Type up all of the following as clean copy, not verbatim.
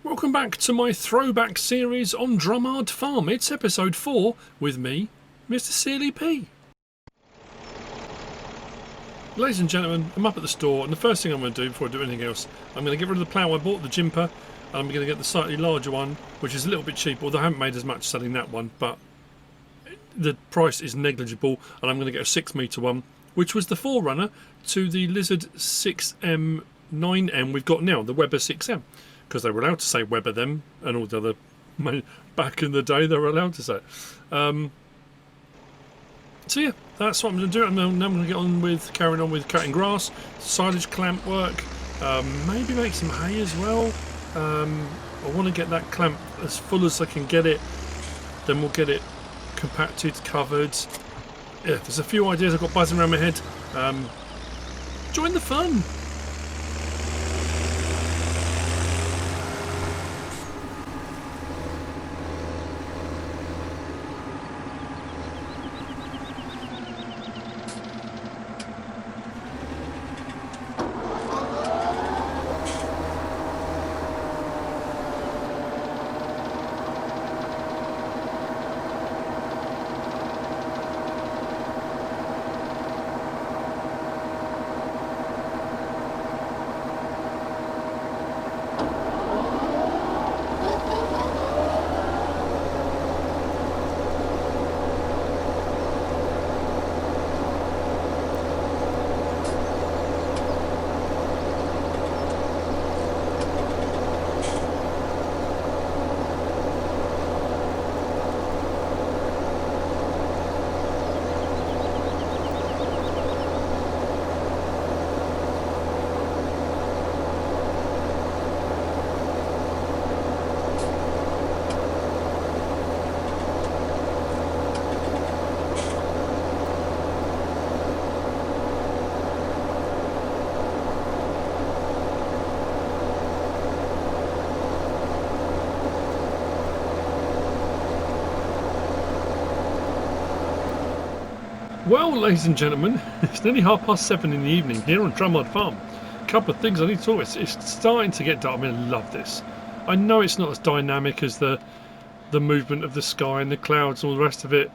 Welcome back to my throwback series on Drumard Farm. It's episode 4 with me, Mr. Sealy P. Ladies and gentlemen, I'm up at the store, and the first thing I'm going to do before I do anything else, I'm going to get rid of the plough I bought, the JYMPA, and I'm going to get the slightly larger one, which is a little bit cheaper, although I haven't made as much selling that one, but the price is negligible, and I'm going to get a 6 metre one, which was the forerunner to the Lizard 6M 9M we've got now, the Weber 6M. Because they were allowed to say Weber then, and all the other, back in the day they were allowed to say it. So yeah, that's what I'm going to do. Now I'm going to get on with carrying on with cutting grass, silage clamp work, maybe make some hay as well. I want to get that clamp as full as I can get it, then we'll get it compacted, covered. Yeah, there's a few ideas I've got buzzing around my head. Join the fun! Well, ladies and gentlemen, it's nearly 7:30 in the evening here on Drumard Farm. A couple of things I need to talk about. It's starting to get dark. I mean, I love this. I know it's not as dynamic as the movement of the sky and the clouds and all the rest of it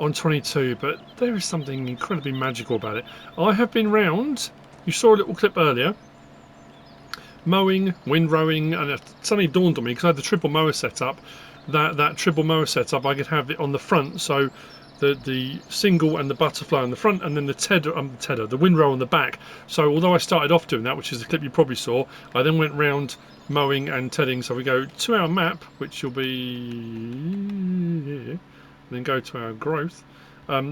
on 22, but there is something incredibly magical about it. I have been round, you saw a little clip earlier, mowing, windrowing, and it suddenly dawned on me, because I had the triple mower set up, that triple mower setup, I could have it on the front, so the single and the butterfly on the front, and then the windrow on the back. So although I started off doing that, which is the clip you probably saw, I then went round mowing and tedding. So we go to our map, which will be here, and then go to our growth.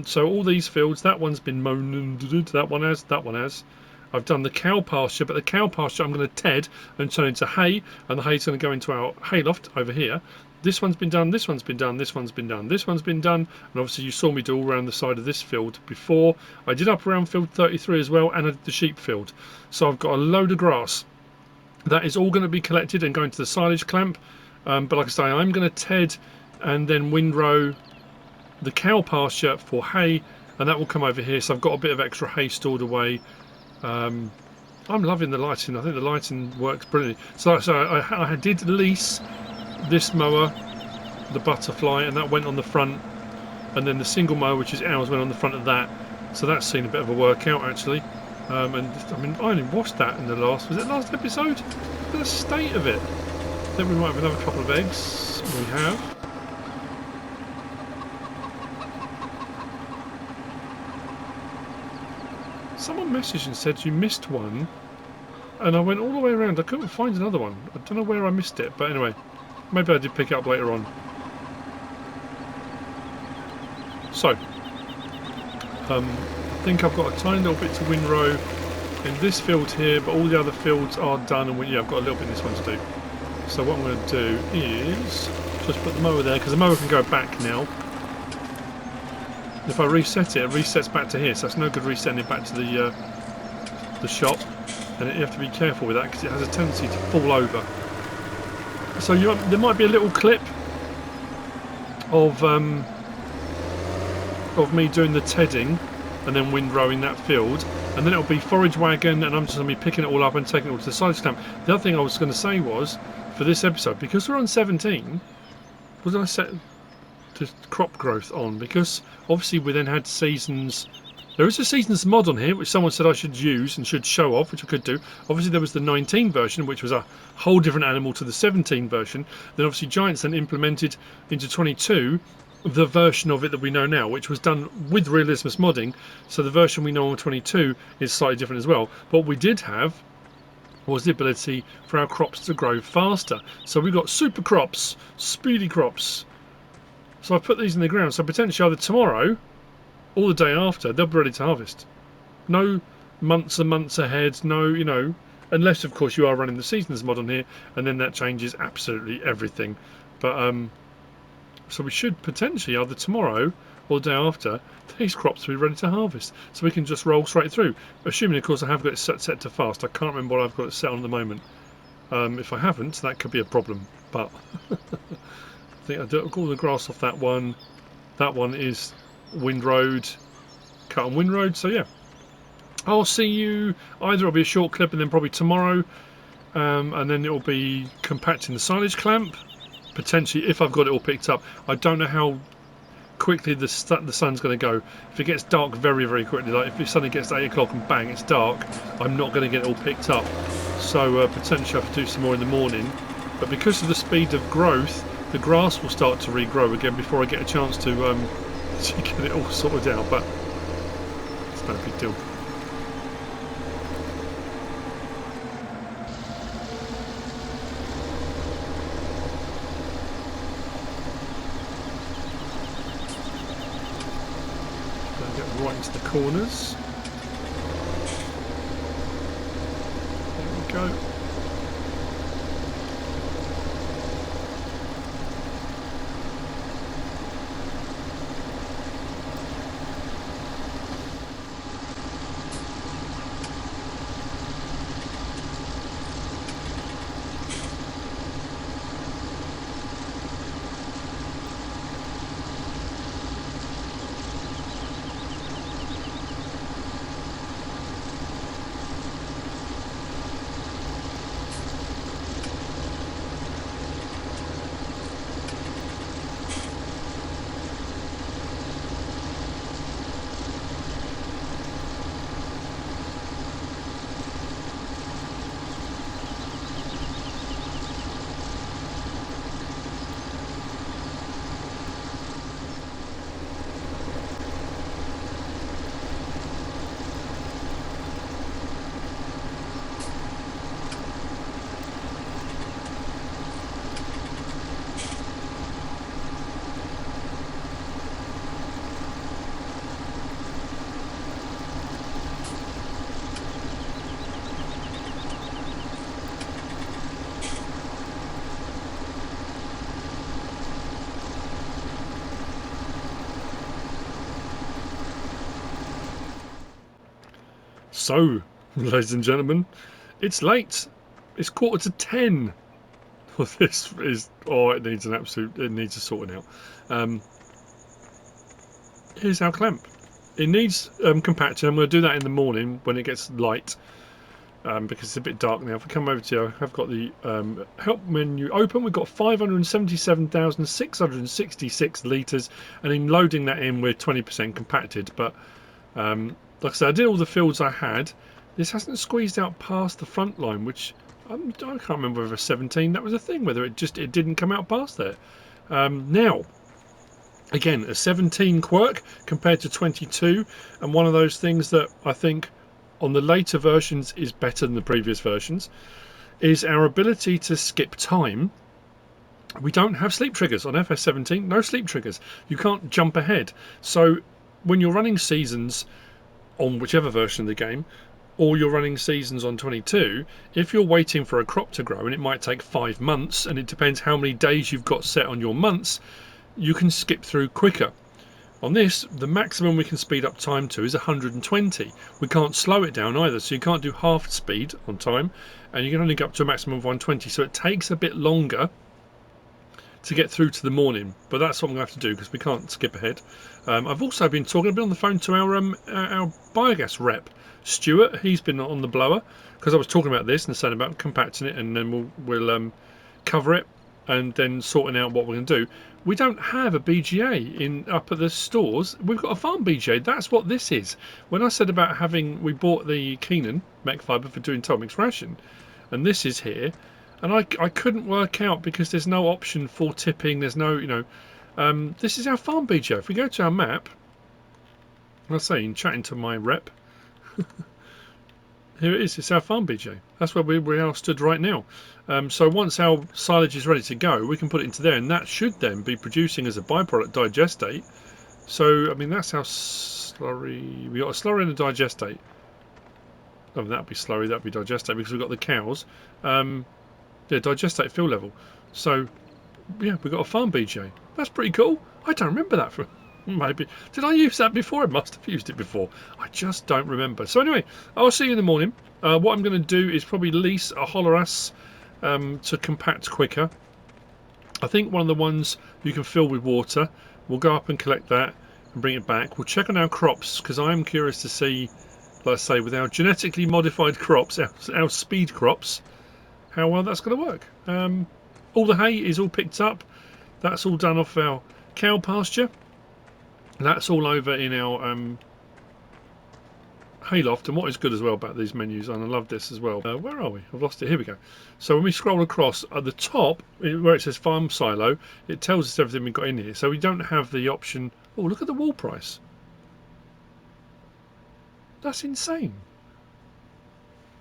So all these fields, that one's been mown, that one has. I've done the cow pasture, but the cow pasture I'm going to ted and turn into hay, and the hay's going to go into our hayloft over here. This one's been done, this one's been done, this one's been done, this one's been done, and obviously you saw me do all around the side of this field before. I did up around field 33 as well, and I did the sheep field. So I've got a load of grass. That is all going to be collected and going to the silage clamp, but like I say, I'm going to ted and then windrow the cow pasture for hay, and that will come over here. So I've got a bit of extra hay stored away. I'm loving the lighting. I think the lighting works brilliantly. So I did lease this mower, the butterfly, and that went on the front, and then the single mower, which is ours, went on the front of that. So that's seen a bit of a workout actually. And I mean, I only washed that in the last episode? Look at the state of it. I think we might have another couple of eggs. We have. Someone messaged and said you missed one, and I went all the way around. I couldn't find another one. I don't know where I missed it, but anyway, maybe I did pick it up later on. So, I think I've got a tiny little bit to windrow in this field here, but all the other fields are done, and yeah, I've got a little bit in this one to do. So what I'm going to do is just put the mower there, because the mower can go back now. If I reset it, it resets back to here, so it's no good resetting it back to the shop, and you have to be careful with that because it has a tendency to fall over. So there might be a little clip of me doing the tedding and then windrowing that field, and then it'll be forage wagon, and I'm just going to be picking it all up and taking it all to the silage clamp. The other thing I was going to say was, for this episode, because we're on 17, what did I set the crop growth on? Because obviously we then had seasons. There is a seasons mod on here which someone said I should use and should show off, which I could do. Obviously there was the 19 version, which was a whole different animal to the 17 version. Then obviously Giants then implemented into 22 the version of it that we know now, which was done with Realismus modding. So the version we know on 22 is slightly different as well. But what we did have was the ability for our crops to grow faster. So we got super crops, speedy crops. So I've put these in the ground, so potentially either tomorrow or the day after they'll be ready to harvest. No months and months ahead, no, you know, unless of course you are running the seasons mod on here, and then that changes absolutely everything. But so we should potentially either tomorrow or the day after these crops will be ready to harvest, so we can just roll straight through, assuming of course I have got it set to fast. I can't remember what I've got it set on at the moment. If I haven't, that could be a problem, but I think I took all the grass off that one. That one is windrowed, cut on windrowed. So yeah, I'll see you, either it'll be a short clip and then probably tomorrow, and then it'll be compacting the silage clamp, potentially, if I've got it all picked up. I don't know how quickly the sun's going to go. If it gets dark very, very quickly, like if it suddenly gets to 8 o'clock and bang, it's dark, I'm not going to get it all picked up. So potentially I have to do some more in the morning. But because of the speed of growth, the grass will start to regrow again before I get a chance to get it all sorted out. But it's no big deal. Right into the corners. There we go. So, ladies and gentlemen, it's late. It's 10:15. Well, this is, oh, it needs a sorting out. Here's our clamp. It needs compacting. I'm going to do that in the morning when it gets light, because it's a bit dark now. If we come over to you, I've got the help menu open. We've got 577,666 litres, and in loading that in, we're 20% compacted. But like I said, I did all the fields I had. This hasn't squeezed out past the front line, which I can't remember whether 17 that was a thing, whether it didn't come out past there. Now, again, a 17 quirk compared to 22, and one of those things that I think on the later versions is better than the previous versions is our ability to skip time. We don't have sleep triggers on FS17. No sleep triggers. You can't jump ahead. So when you're running seasons on whichever version of the game, or you're running seasons on 22, if you're waiting for a crop to grow, and it might take 5 months, and it depends how many days you've got set on your months, you can skip through quicker. On this, the maximum we can speed up time to is 120. We can't slow it down either, so you can't do half speed on time, and you can only go up to a maximum of 120, so it takes a bit longer to get through to the morning, but that's what I'm going to have to do because we can't skip ahead. I've also been talking a bit on the phone to our biogas rep, Stuart. He's been on the blower because I was talking about this and saying about compacting it, and then we'll cover it, and then sorting out what we're going to do. We don't have a BGA up at the stores. We've got a farm BGA. That's what this is. When I said about we bought the Keenan mech fibre for doing Tommy's ration, and this is here, and I couldn't work out because there's no option for tipping. There's no, this is our farm BGA. If we go to our map, I'm saying, chatting to my rep, here it is. It's our farm BGA. That's where we are stood right now. So once our silage is ready to go, we can put it into there, and that should then be producing as a byproduct digestate. So I mean, that's our slurry. We got a slurry and a digestate. Oh, that'd be slurry. That'd be digestate because we've got the cows. Yeah, digestate fill level. So yeah, we've got a farm BGA. That's pretty cool. I don't remember that from. Maybe. Did I use that before? I must have used it before. I just don't remember. So anyway, I'll see you in the morning. What I'm going to do is probably lease a Holoras to compact quicker. I think one of the ones you can fill with water. We'll go up and collect that and bring it back. We'll check on our crops because I am curious to see, like I say, with our genetically modified crops, our speed crops, how well that's going to work. All the hay is all picked up. That's all done off our cow pasture. That's all over in our hayloft. And what is good as well about these menus, and I love this as well. Where are we? I've lost it. Here we go. So when we scroll across at the top, where it says farm silo, it tells us everything we've got in here. So we don't have the option. Oh, look at the wool price. That's insane.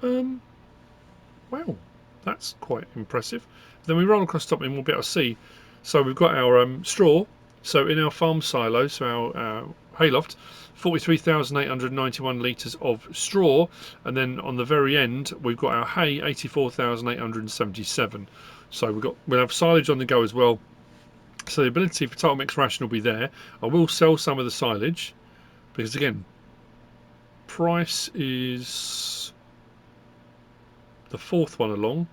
Wow, that's quite impressive. Then we roll across the top and we'll be able to see. So we've got our straw. So in our farm silo, so our hayloft, 43,891 litres of straw, and then on the very end we've got our hay, 84,877. So we'll have silage on the go as well. So the ability for total mix ration will be there. I will sell some of the silage because again, price is the fourth one along.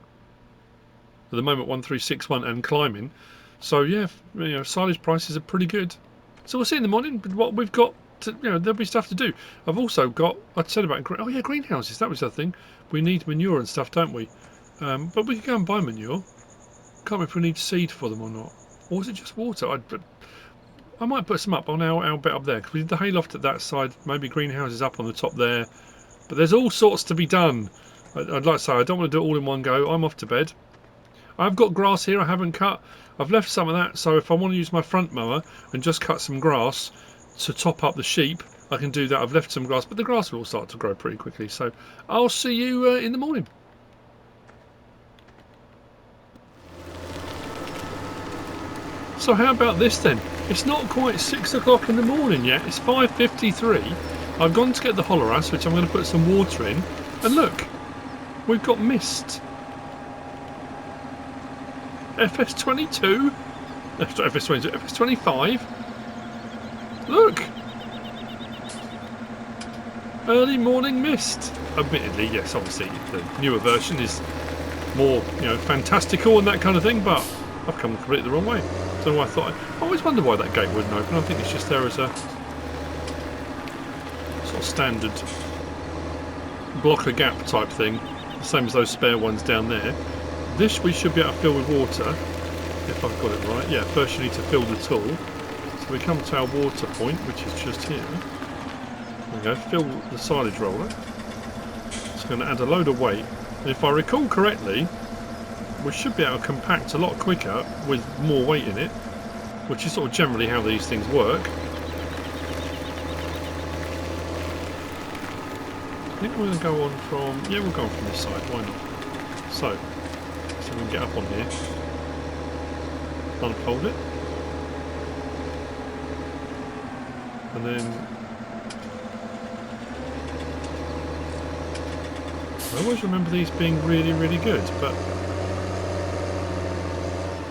At the moment, 1361 and climbing. So yeah, silage prices are pretty good. So we'll see in the morning what we've got. There'll be stuff to do. I've also got. I said about greenhouses. That was the thing. We need manure and stuff, don't we? But we can go and buy manure. Can't remember if we need seed for them or not, or is it just water? I might put some up on our bit up there because we did the hayloft at that side. Maybe greenhouses up on the top there. But there's all sorts to be done. I'd like to say I don't want to do it all in one go. I'm off to bed. I've got grass here I haven't cut. I've left some of that, so if I want to use my front mower and just cut some grass to top up the sheep, I can do that. I've left some grass, but the grass will all start to grow pretty quickly. So I'll see you in the morning. So how about this then? It's not quite 6 o'clock in the morning yet. It's 5:53. I've gone to get the Holoras, which I'm going to put some water in. And look, we've got mist. FS22, FS22, FS25. Look, early morning mist. Admittedly, yes, obviously the newer version is more, fantastical and that kind of thing. But I've come completely the wrong way. Don't know why I always wonder why that gate wouldn't open. I think it's just there as a sort of standard blocker gap type thing, the same as those spare ones down there. This we should be able to fill with water, if I've got it right. Yeah, first you need to fill the tool. So we come to our water point, which is just here. There we go, fill the silage roller. It's going to add a load of weight. And if I recall correctly, we should be able to compact a lot quicker with more weight in it, which is sort of generally how these things work. I think we're going to go on from... Yeah, we'll go on from this side, why not? So we can get up on here, unfold it, and then I always remember these being really, really good, but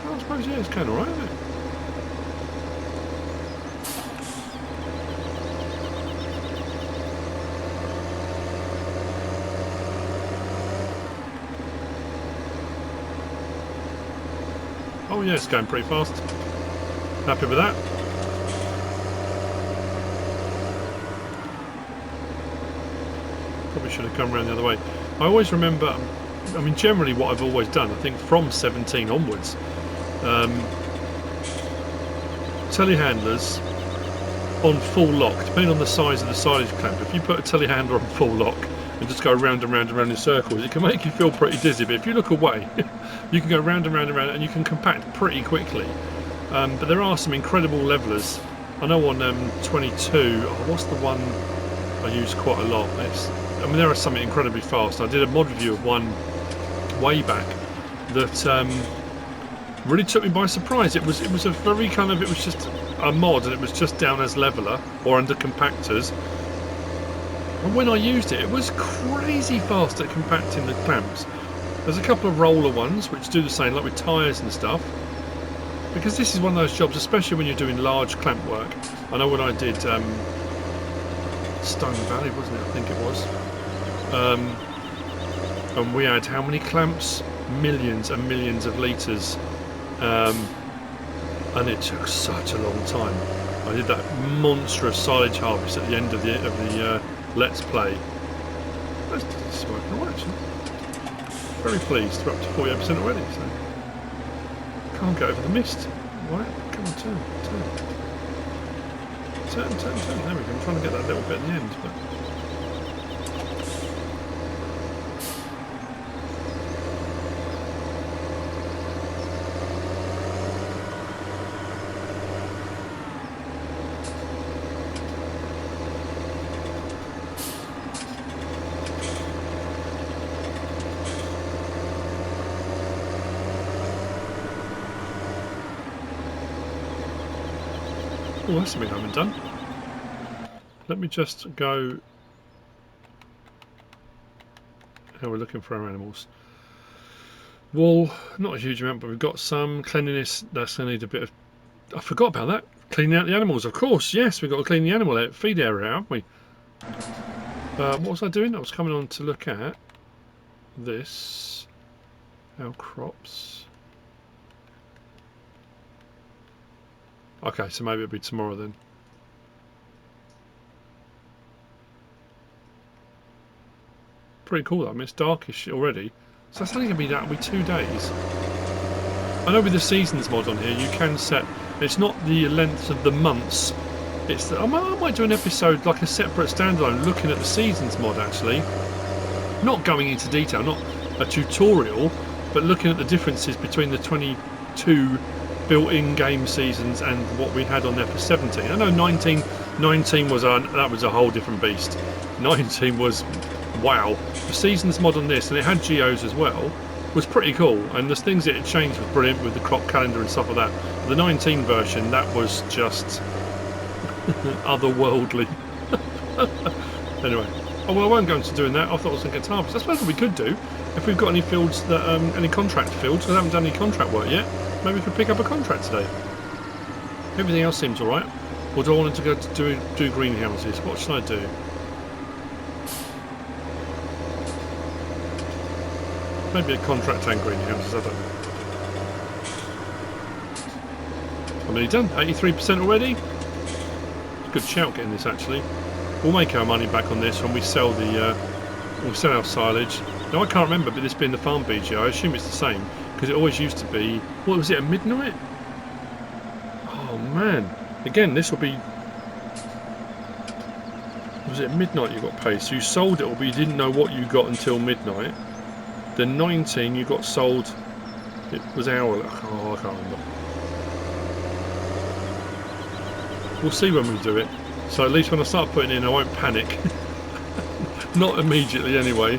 I suppose, yeah, it's kind of right, isn't it? Oh yeah, it's going pretty fast. Happy with that. Probably should have come around the other way. I always remember I mean, generally what I've always done, I think from 17 onwards, telehandlers on full lock, depending on the size of the silage clamp. If you put a telehandler on full lock and just go round and round and round in circles, it can make you feel pretty dizzy, but if you look away, you can go round and round and round, and you can compact pretty quickly. But there are some incredible levelers. I know on 22, what's the one I use quite a lot? I mean, there are some incredibly fast. I did a mod review of one way back that really took me by surprise. It was a very kind of, it was just a mod, and it was just down as leveler or under compactors. And when I used it, it was crazy fast at compacting the clamps. There's a couple of roller ones which do the same, like with tyres and stuff. Because this is one of those jobs, especially when you're doing large clamp work. I know when I did Stone Valley, wasn't it? I think it was. And we had how many clamps? Millions and millions of litres. And it took such a long time. I did that monstrous silage harvest at the end of the Let's Play. This is working well, actually. Very pleased. We're up to 40% already, so can't get over the mist. Right, come on, turn. There we go. I'm trying to get that little bit at the end, but oh, that's something I haven't done. Let me just go. How we're looking for our animals. Wool, not a huge amount, but we've got some. Cleanliness, that's going to need a bit of. I forgot about that. Cleaning out the animals, of course. Yes, we've got to clean the animal feed area, haven't we? What was I doing? I was coming on to look at this. Our crops. Okay, so maybe it'll be tomorrow then. Pretty cool though. I mean, it's darkish already, so that's only going to be that'll be 2 days. I know with the seasons mod on here, you can set. It's not the length of the months. It's the, I might do an episode like a separate standalone looking at the seasons mod actually. Not going into detail, not a tutorial, but looking at the differences between the 22 built-in game seasons and what we had on there for 17. I know 19 was that was a whole different beast. 19 was wow. The seasons mod on this, and it had geos as well, was pretty cool. And the things that it changed was brilliant with the crop calendar and stuff like that. The 19 version, that was just otherworldly. Anyway, oh well, I won't go into doing that. I thought I was going to get harvest. That's what we could do if we've got any fields that any contract fields. Because I haven't done any contract work yet. Maybe we could pick up a contract today. Everything else seems alright. Or do I want to go to do greenhouses? What should I do? Maybe a contract and greenhouses, I don't know. How many done? 83% already? Good shout getting this actually. We'll make our money back on this when we sell the we'll sell our silage. Now I can't remember, but this being the farm BG, I assume it's the same. Because it always used to be, what was it, at midnight? Oh man, again this will be, was it at midnight you got paid? So you sold it, but you didn't know what you got until midnight. Then 19 you got sold, it was hourly, oh I can't remember. We'll see when we do it, so at least when I start putting in I won't panic. Not immediately anyway.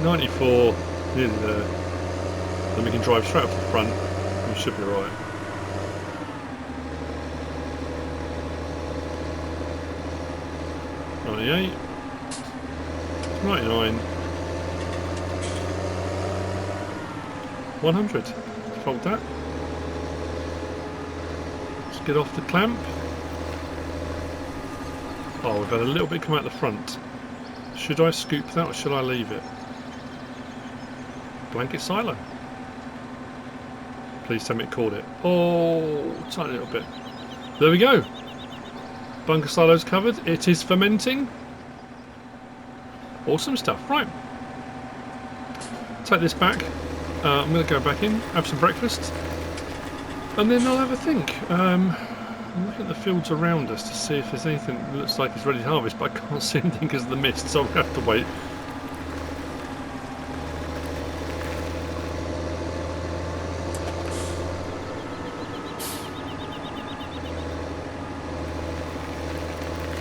94, nearly there. Then we can drive straight up to the front. We should be right. $98, $99, $100. Fold that. Let's get off the clamp. Oh, we've had a little bit come out the front. Should I scoop that or should I leave it? Blanket silo. Please tell me it caught it. Oh, tiny little bit. There we go. Bunker silo's covered. It is fermenting. Awesome stuff. Right. take this back. I'm going to go back in, have some breakfast, and then I'll have a think. I'm looking at the fields around us to see if there's anything that looks like it's ready to harvest, but I can't see anything because of the mist, so I'll have to wait.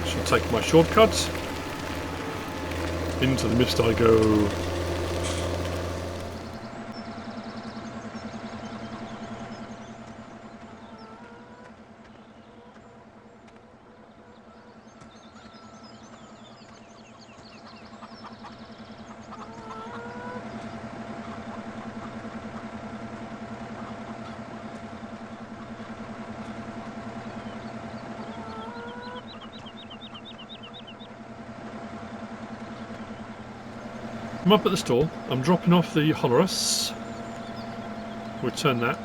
Should take my shortcut. Into the mist I go. I'm up at the store. I'm dropping off the Holorus. Return that.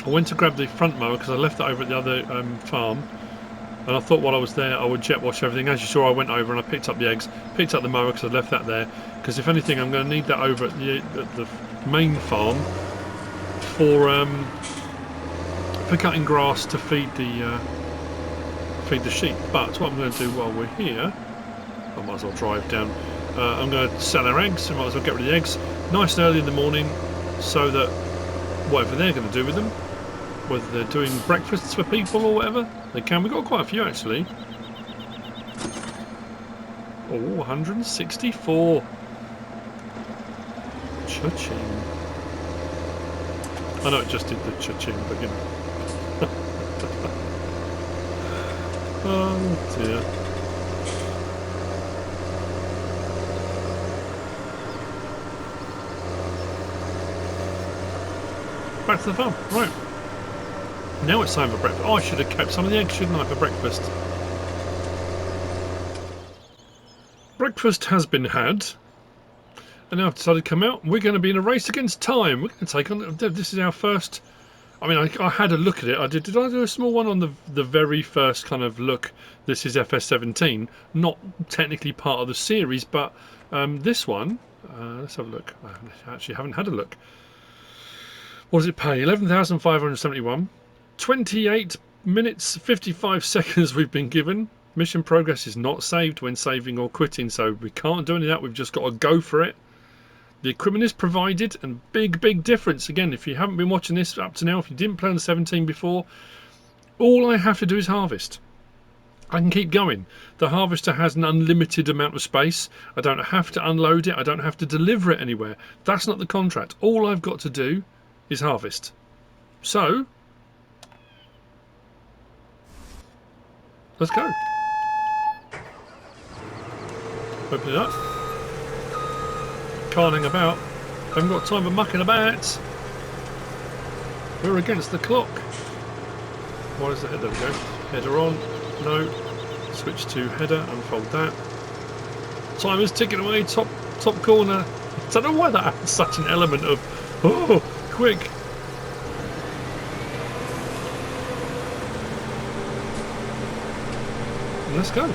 I went to grab the front mower because I left it over at the other farm, and I thought while I was there I would jet wash everything. As you saw, I went over and I picked up the eggs, picked up the mower because I left that there. Because if anything, I'm going to need that over at the main farm for cutting grass to feed the sheep. But what I'm going to do while we're here, I might as well drive down. I'm going to sell our eggs, so I might as well get rid of the eggs nice and early in the morning, so that whatever they're going to do with them, whether they're doing breakfasts for people or whatever, they can. We've got quite a few actually. Oh, 164. Cha-ching. I know it just did the cha-ching, but you know. Oh dear. Back to the farm. Right. Now it's time for breakfast. Oh, I should have kept some of the eggs, shouldn't I, for breakfast? Breakfast has been had. And now I've decided to come out. We're going to be in a race against time. We're going to take on... This is our first... I mean, I had a look at it. Did I do a small one on the very first kind of look? This is FS17. Not technically part of the series, but this one... let's have a look. I actually haven't had a look. What does it pay? 11,571. 28 minutes 55 seconds we've been given. Mission progress is not saved when saving or quitting, so we can't do any of that. We've just got to go for it. The equipment is provided, and big difference. Again, if you haven't been watching this up to now, if you didn't play on the 17 before, all I have to do is harvest. I can keep going. The harvester has an unlimited amount of space. I don't have to unload it. I don't have to deliver it anywhere. That's not the contract. All I've got to do is harvest. So let's go. Open it up. Can't hang about. Haven't got time for mucking about. We're against the clock. What is the header? There we go. Header on. No. Switch to header. Unfold that. Timer's ticking away. Top corner. I don't know why that has such an element of quick. Let's go.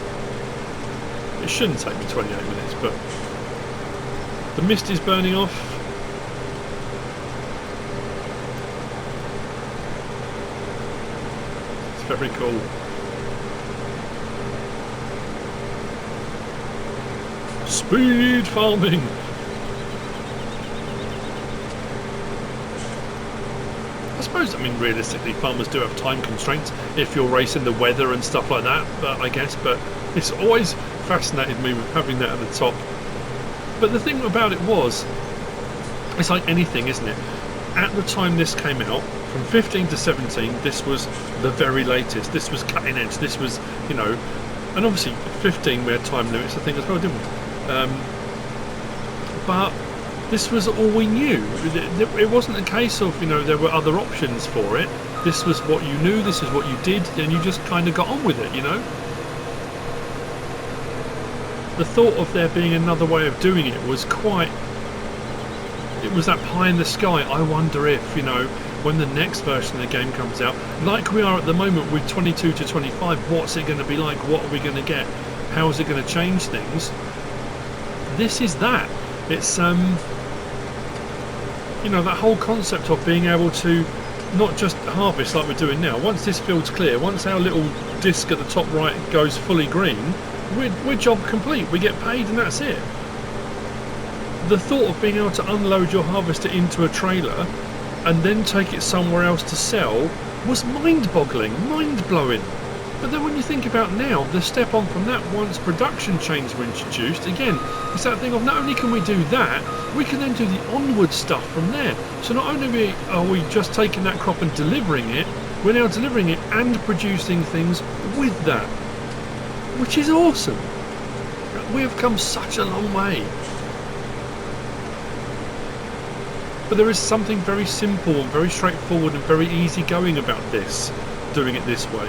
It shouldn't take me 28 minutes, but the mist is burning off. It's very cool. Speed farming. I mean, realistically, farmers do have time constraints if you're racing the weather and stuff like that, but I guess, but it's always fascinated me with having that at the top. But the thing about it was, it's like anything, isn't it? At the time this came out, from 15 to 17, this was the very latest. This was cutting edge. This was, you know, and obviously 15 we had time limits, I think, as well, didn't we? But this was all we knew. It wasn't a case of, you know, there were other options for it. This was what you knew, this is what you did, and you just kind of got on with it, you know? The thought of there being another way of doing it was quite... It was that pie in the sky. I wonder if, you know, when the next version of the game comes out, like we are at the moment with 22 to 25, what's it going to be like? What are we going to get? How is it going to change things? This is that. It's you know, that whole concept of being able to not just harvest like we're doing now. Once this field's clear, once our little disc at the top right goes fully green, we're job complete. We get paid and that's it. The thought of being able to unload your harvester into a trailer and then take it somewhere else to sell was mind-boggling, mind-blowing. But then when you think about now, the step on from that, once production chains were introduced, again, it's that thing of not only can we do that, we can then do the onward stuff from there. So not only are we just taking that crop and delivering it, we're now delivering it and producing things with that, which is awesome. We have come such a long way. But there is something very simple and very straightforward and very easygoing about this, doing it this way.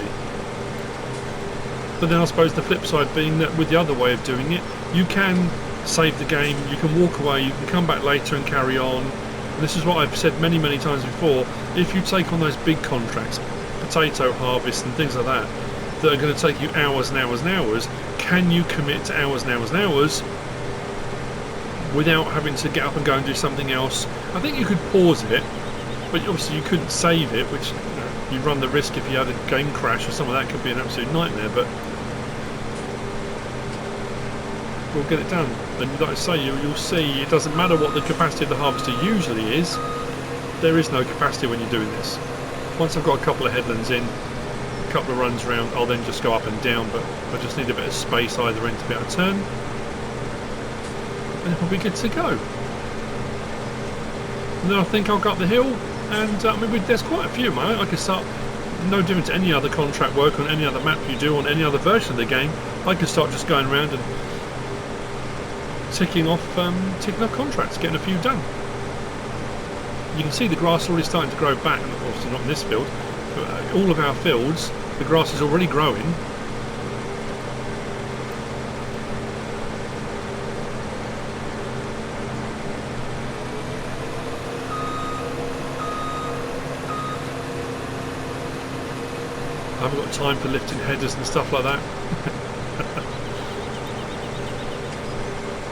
But then I suppose the flip side being that with the other way of doing it, you can save the game, you can walk away, you can come back later and carry on. And this is what I've said many, many times before. If you take on those big contracts, potato harvest and things like that, that are going to take you hours and hours and hours, can you commit to hours and hours and hours without having to get up and go and do something else? I think you could pause it, but obviously you couldn't save it, which you run the risk if you had a game crash or something. That could be an absolute nightmare, but we'll get it done. And like I say, you'll see it doesn't matter what the capacity of the harvester usually is, there is no capacity when you're doing this. Once I've got a couple of headlands in, a couple of runs around, I'll then just go up and down, but I just need a bit of space either end to be able to turn, and we'll be good to go. And then I think I'll go up the hill, and I mean, there's quite a few, man. I can start, no different to any other contract work on any other map you do on any other version of the game. I can start just going around and ticking off contracts, getting a few done. You can see the grass already starting to grow back. Obviously not in this field, but all of our fields, the grass is already growing. I haven't got time for lifting headers and stuff like that.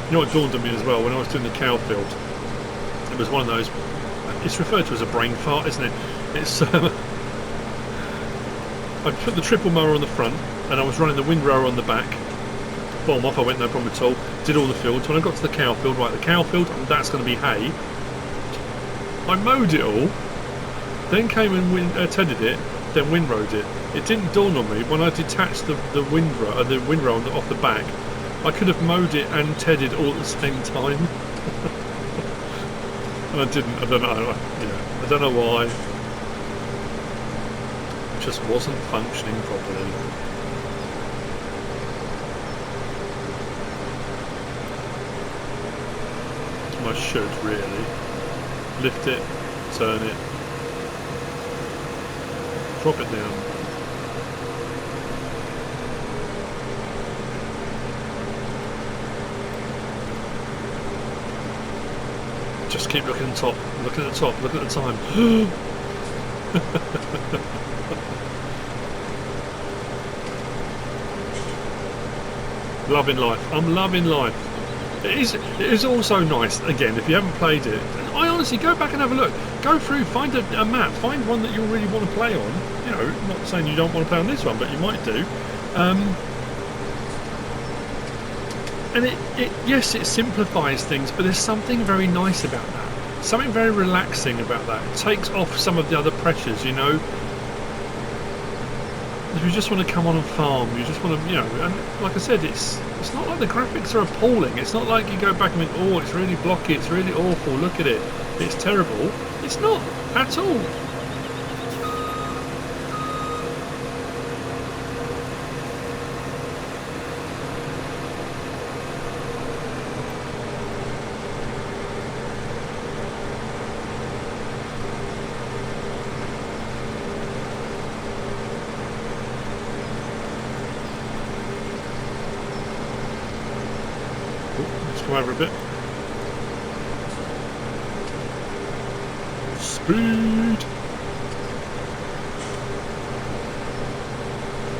You know what dawned on me as well, when I was doing the cow field, it was one of those, it's referred to as a brain fart, isn't it? It's I put the triple mower on the front and I was running the windrower on the back. Bottom off, I went no problem at all, did all the fields. When I got to the cow field, right, the cow field, that's going to be hay. I mowed it all, then came and tedded it, then windrowed it. It didn't dawn on me when I detached the windrow off the back, I could have mowed it and tedded all at the same time. And I didn't. I don't know. I don't know why. It just wasn't functioning properly. I should really lift it, turn it, drop it down. Just keep looking at the top, look at the top, look at the time. Loving life. I'm loving life. It is also nice, again, if you haven't played it, I honestly, go back and have a look. Go through, find a map, find one that you really want to play on. You know, not saying you don't want to play on this one, but you might do. And yes, it simplifies things, but there's something very nice about that. Something very relaxing about that. It takes off some of the other pressures, you know. If you just want to come on and farm, you just want to, you know, and like I said, it's not like the graphics are appalling. It's not like you go back and think, oh, it's really blocky, it's really awful, look at it, it's terrible. It's not at all. Over a bit. Speed.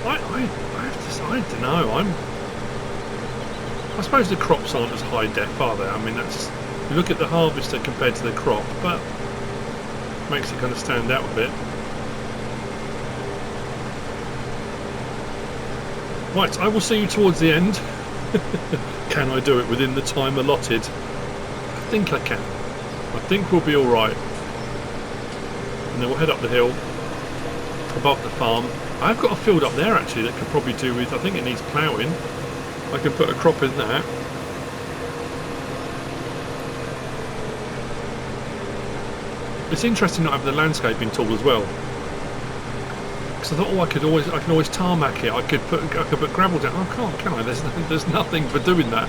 I have to say, I don't know. I suppose the crops aren't as high def, are they? I mean, that's You look at the harvester compared to the crop, but makes it kind of stand out a bit. Right, I will see you towards the end. Can I do it within the time allotted? I think I can. I think we'll be alright. And then we'll head up the hill above the farm. I've got a field up there actually that could probably do with, I think it needs ploughing. I can put a crop in that. It's interesting not having the landscaping tool as well. Because I thought, oh, I can always tarmac it. I could put gravel down. Oh, I can't, can I? There's nothing for doing that.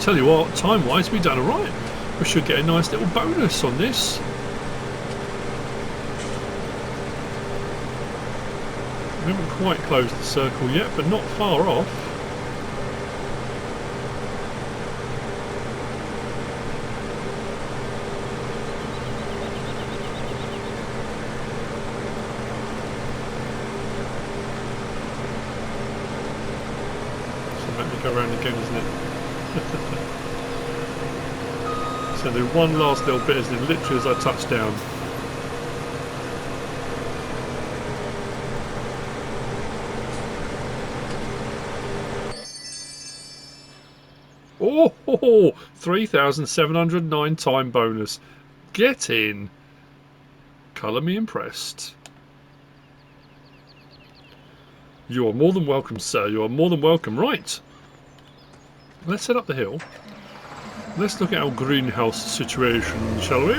Tell you what, time-wise, we've done alright. We should get a nice little bonus on this. We haven't quite closed the circle yet, but not far off. So let me go around again, isn't it? So do one last little bit as literally as I touch down. Oh, 3,709 time bonus. Get in. Colour me impressed. You are more than welcome, sir. You are more than welcome. Right. Let's head up the hill. Let's look at our greenhouse situation, shall we?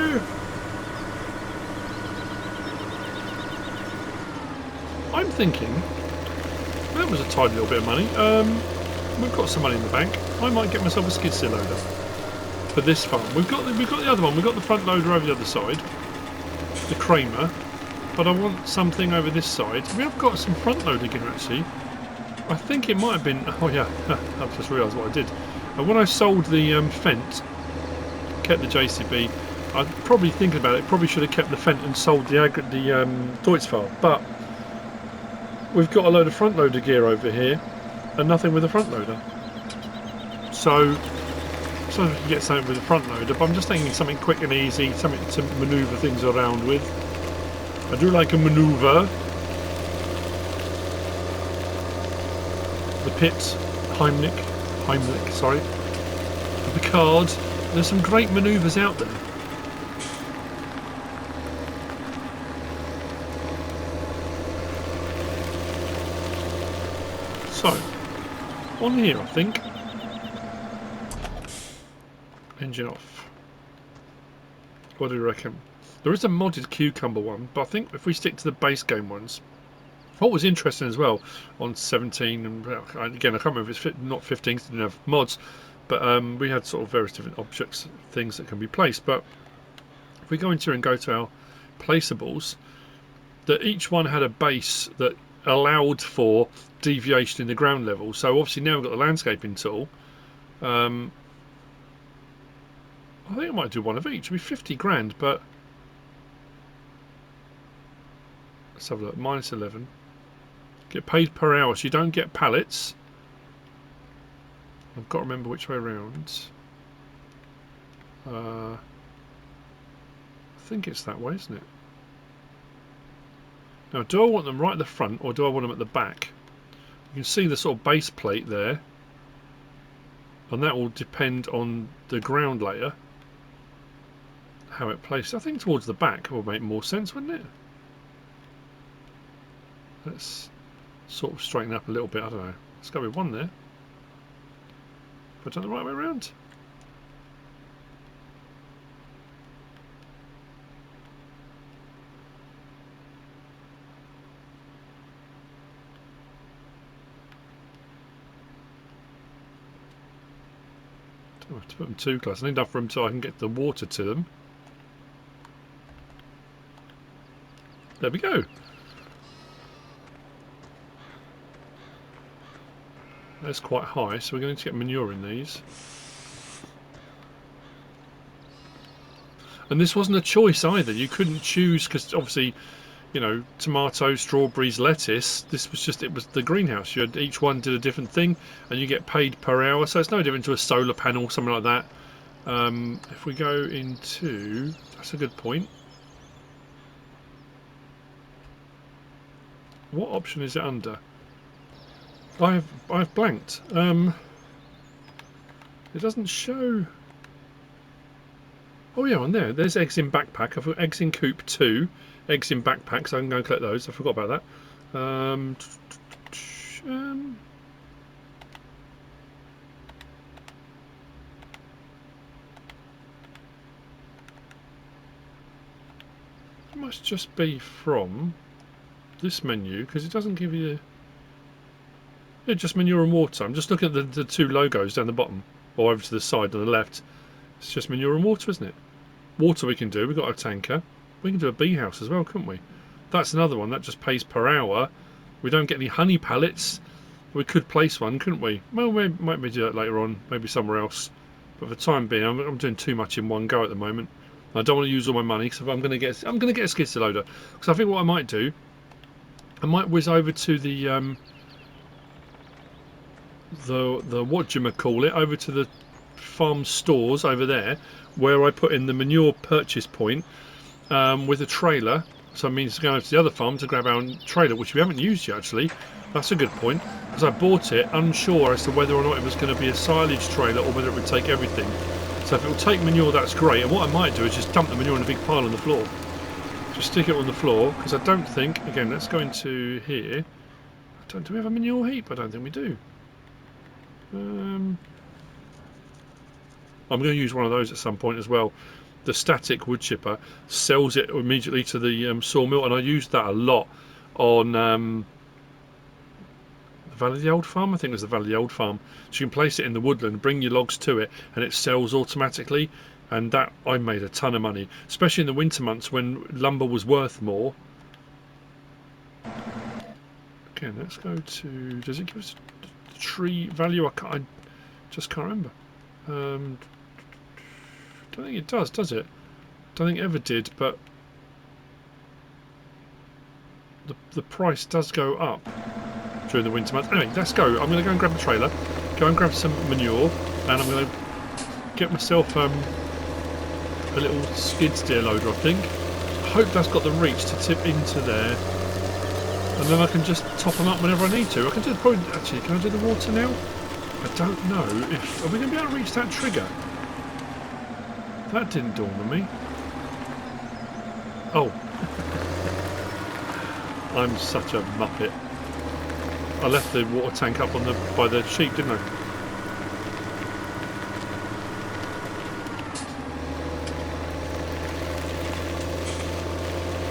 I'm thinking that was a tidy little bit of money. We've got some money in the bank. I might get myself a skid steer loader for this farm. We've got the other one. We've got the front loader over the other side, the Kramer. But I want something over this side. We have got some front loader gear actually. I think it might have been. Oh yeah, I've just realised what I did. When I sold the Fendt, kept the JCB. I'm probably thinking about it. Probably should have kept the Fendt and sold the Deutz-Farm. But we've got a load of front loader gear over here, and nothing with the front loader. So we can get something with the front loader. But I'm just thinking something quick and easy, something to manoeuvre things around with. I do like a manoeuvre. The pit, Heimlich, sorry. The Picard. There's some great manoeuvres out there. So, on here I think. Engine off. What do you reckon? There is a modded cucumber one, but I think if we stick to the base game ones. What was interesting as well on 17, and again I can't remember if it's not 15 because it didn't have mods, but we had sort of various different objects, things that can be placed. But if we go into here and go to our placeables, that each one had a base that allowed for deviation in the ground level. So obviously now we've got the landscaping tool. I think I might do one of each. It'd be 50 grand, but let's have a look. Minus 11. Get paid per hour, so you don't get pallets. I've got to remember which way around. I think it's that way, isn't it? Now, do I want them right at the front, or do I want them at the back? You can see the sort of base plate there, and that will depend on the ground layer, how it places. I think towards the back will make more sense, wouldn't it? Let's sort of straighten up a little bit. I don't know. Let's go with one there. Have I done the right way around? Don't have to put them too close. I need enough room so I can get the water to them. There we go. That's quite high, so we're going to get manure in these. And this wasn't a choice either. You couldn't choose, because obviously, you know, tomatoes, strawberries, lettuce. This was just, it was the greenhouse. You had, each one did a different thing, and you get paid per hour. So it's no different to a solar panel, something like that. If we go into, that's a good point. What option is it under? I've blanked. It doesn't show. Oh yeah, on there. There's eggs in backpack. I've got eggs in coop 2, eggs in backpack, so I can go and collect those. I forgot about that. It must just be from this menu, because it doesn't give you. Yeah, just manure and water. I'm just looking at the two logos down the bottom, or over to the side on the left. It's just manure and water, isn't it? Water we can do. We've got a tanker. We can do a bee house as well, couldn't we? That's another one that just pays per hour. We don't get any honey pallets. We could place one, couldn't we? Well, we might do that later on, maybe somewhere else. But for the time being, I'm doing too much in one go at the moment. I don't want to use all my money, because I'm going to get a skid steer loader. Because I think what I might do, I might whiz over to the what do you call it, over to the farm stores over there, where I put in the manure purchase point with a trailer. So it means going over to the other farm to grab our trailer, which we haven't used yet actually. That's a good point, because I bought it unsure as to whether or not it was going to be a silage trailer or whether it would take everything. So if it will take manure, that's great. And what I might do is just dump the manure in a big pile on the floor. Just stick it on the floor, because I don't think, again, let's go into here. Do we have a manure heap? I don't think we do. I'm going to use one of those at some point as well. The static wood chipper sells it immediately to the sawmill, and I used that a lot on the Valley of the Old Farm. I think it was the Valley of the Old Farm. So you can place it in the woodland, bring your logs to it, and it sells automatically. And that, I made a ton of money, especially in the winter months when lumber was worth more. Okay, let's go to. Does it give us the tree value? I just can't remember. Don't think it does it? Don't think it ever did, but the price does go up during the winter months. Anyway, let's go. I'm going to go and grab the trailer, go and grab some manure, and I'm going to get myself a little skid steer loader, I think. I hope that's got the reach to tip into there, and then I can just top them up whenever I need to. I can do the point. Actually, can I do the water now? I don't know if. Are we going to be able to reach that trigger? That didn't dawn on me. Oh. I'm such a muppet. I left the water tank up on by the sheep, didn't I?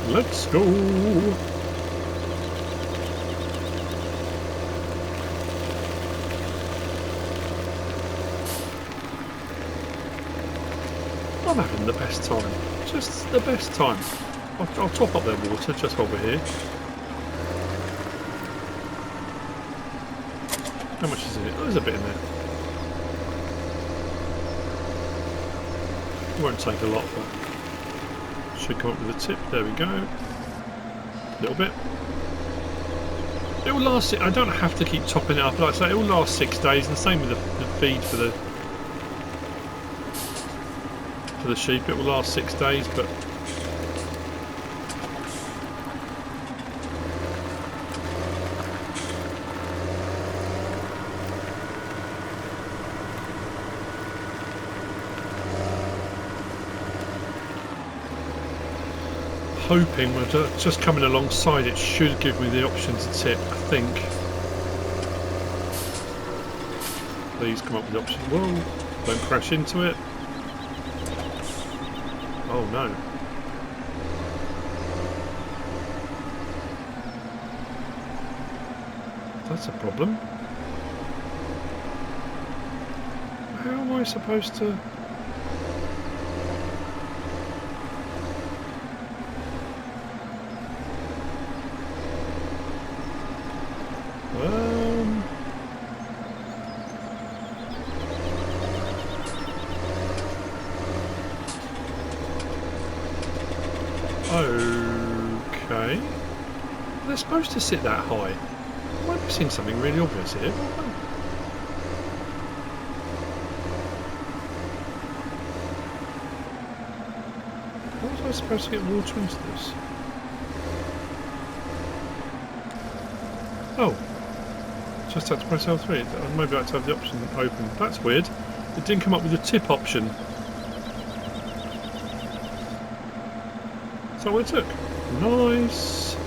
Let's go. I'm having the best time. Just the best time. I'll top up their water just while we're here. How much is in it? Oh, there's a bit in there. It won't take a lot, but should come up with a tip. There we go. A little bit. It will last. I don't have to keep topping it up. Like I say, it will last 6 days, and the same with the feed for the sheep. It will last 6 days, but hoping we're just coming alongside it should give me the option to tip, I think. Please come up with the option. Whoa, don't crash into it. Oh no. That's a problem. How am I supposed to... they're supposed to sit that high. I might be seeing something really obvious here. How was I supposed to get water into this? Oh, just had to press L3. Maybe I had to have the option open. That's weird. It didn't come up with the tip option. Is that what it took? Nice.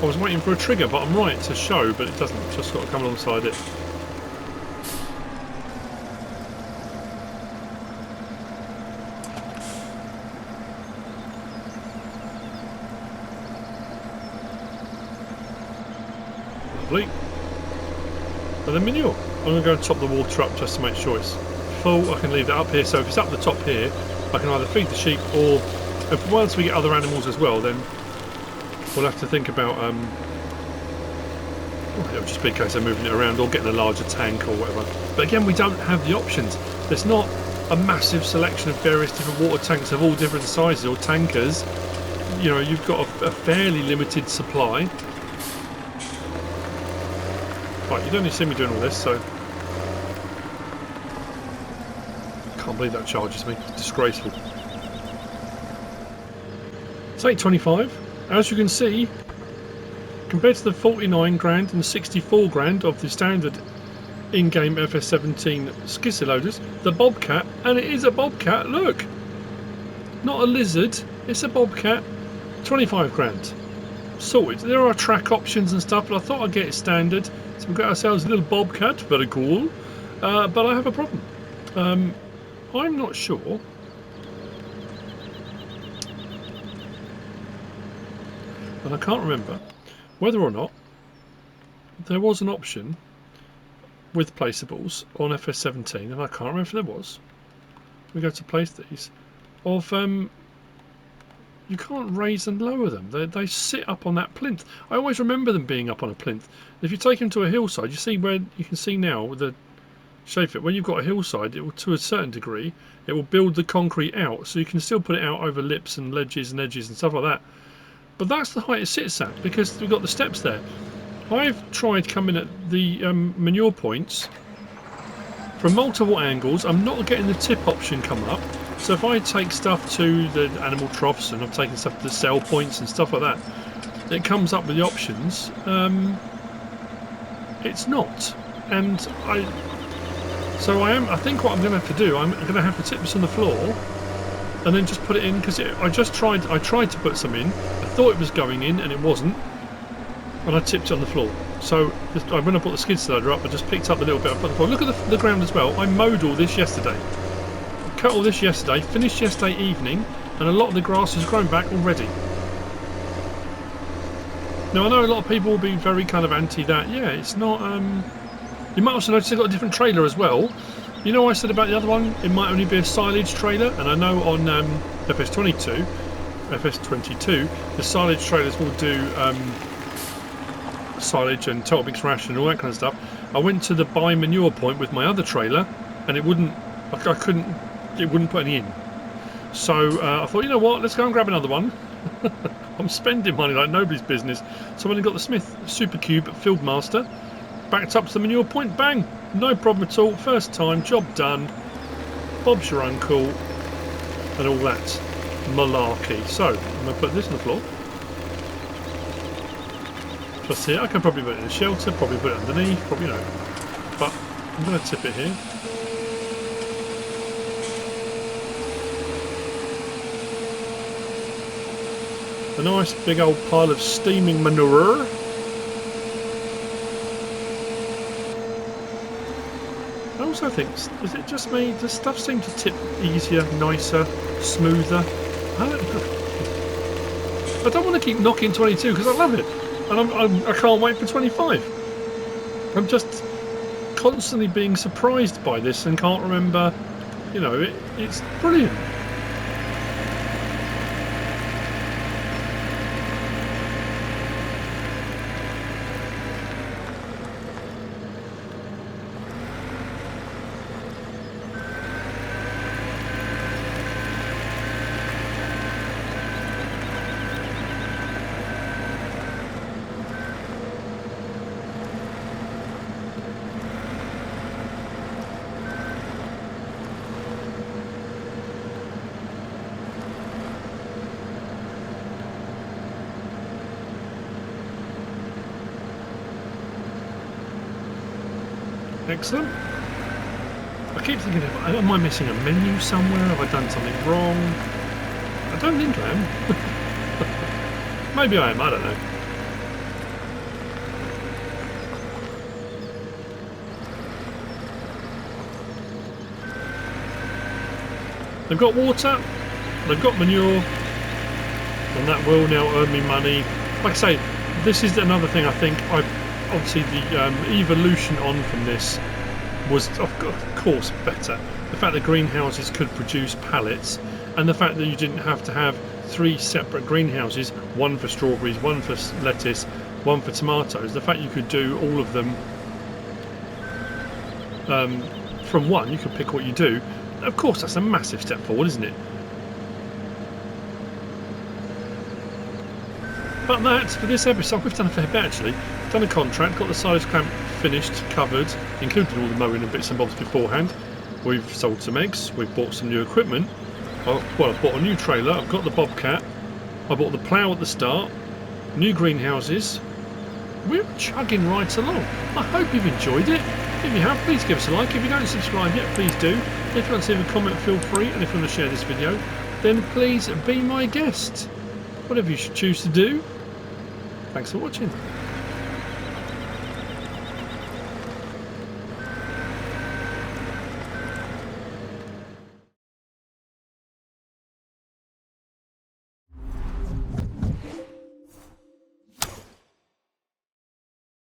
I was waiting for a trigger, but I'm right to show, but it doesn't. It's just got to come alongside it. Lovely. And then manure. I'm going to go and top the water up just to make sure it's full. I can leave that up here, so if it's up the top here, I can either feed the sheep or if once we get other animals as well, then we'll have to think about it'll just be a case of moving it around or getting a larger tank or whatever. But again, we don't have the options. There's not a massive selection of various different water tanks of all different sizes or tankers. You know, you've got a fairly limited supply. Right, you don't need to see me doing all this, so can't believe that charges me. It's disgraceful. It's 8.25. As you can see, compared to the 49 grand and 64 grand of the standard in-game FS17 skid loaders, the Bobcat, and it is a Bobcat, look! Not a lizard, it's a Bobcat, 25 grand. Sorted. There are track options and stuff, but I thought I'd get it standard. So we've got ourselves a little Bobcat, very cool. But I have a problem. I'm not sure. And I can't remember whether or not there was an option with placeables on FS17, and I can't remember if there was. We go to place these of you can't raise and lower them. They sit up on that plinth. I always remember them being up on a plinth. If you take them to a hillside, you see where you can see now with the shape it. When you've got a hillside, it will, to a certain degree, it will build the concrete out, so you can still put it out over lips and ledges and edges and stuff like that. But that's the height it sits at because we've got the steps there. I've tried coming at the manure points from multiple angles. I'm not getting the tip option come up. So if I take stuff to the animal troughs and I've taken stuff to the cell points and stuff like that, it comes up with the options. It's not. And I think what I'm going to have to do, I'm going to have to tip this on the floor and then just put it in, because I tried to put some in. I thought it was going in and it wasn't, and I tipped it on the floor. So when I put the skid loader up, I just picked up a little bit. I put the floor. Look at the ground as well. I mowed all this yesterday, cut all this yesterday, finished yesterday evening, and a lot of the grass has grown back already. Now I know a lot of people will be very kind of anti that. Yeah, it's not. You might also notice they've got a different trailer as well. You know, I said about the other one, it might only be a silage trailer, and I know on FS22, the silage trailers will do silage and total mix ration and all that kind of stuff. I went to the buy manure point with my other trailer, and it wouldn't. It wouldn't put any in. So I thought, you know what? Let's go and grab another one. I'm spending money like nobody's business. So when I got the Smith Super Cube Fieldmaster, backed up to the manure point, bang, no problem at all. First time, job done. Bob's your uncle, and all that malarkey. So I'm going to put this on the floor. Just here, I can probably put it in a shelter, probably put it underneath, probably, you know. But I'm going to tip it here. A nice big old pile of steaming manure. I also think, is it just me? Does stuff seem to tip easier, nicer, smoother? I don't know. I don't want to keep knocking 22 because I love it, and I can't wait for 25. I'm just constantly being surprised by this and can't remember. You know, it's brilliant. Excellent. I keep thinking, am I missing a menu somewhere? Have I done something wrong? I don't think I am. Maybe I am, I don't know. They've got water, they've got manure, and that will now earn me money. Like I say, this is another thing I think obviously the evolution on from this was of course better. The fact that greenhouses could produce pallets, and the fact that you didn't have to have 3 separate greenhouses, one for strawberries, one for lettuce, one for tomatoes. The fact you could do all of them from one, you could pick what you do. Of course, that's a massive step forward, isn't it? But that, for this episode, we've done a fair bit actually. Done a contract, got the size clamp finished, covered, included all the mowing and bits and bobs beforehand. We've sold some eggs, we've bought some new equipment. Well, I've bought a new trailer, I've got the bobcat, I bought the plough at the start, new greenhouses. We're chugging right along. I hope you've enjoyed it. If you have, please give us a like. If you don't subscribe yet, please do. If you want to leave a comment, feel free. And if you want to share this video, then please be my guest. Whatever you should choose to do. Thanks for watching.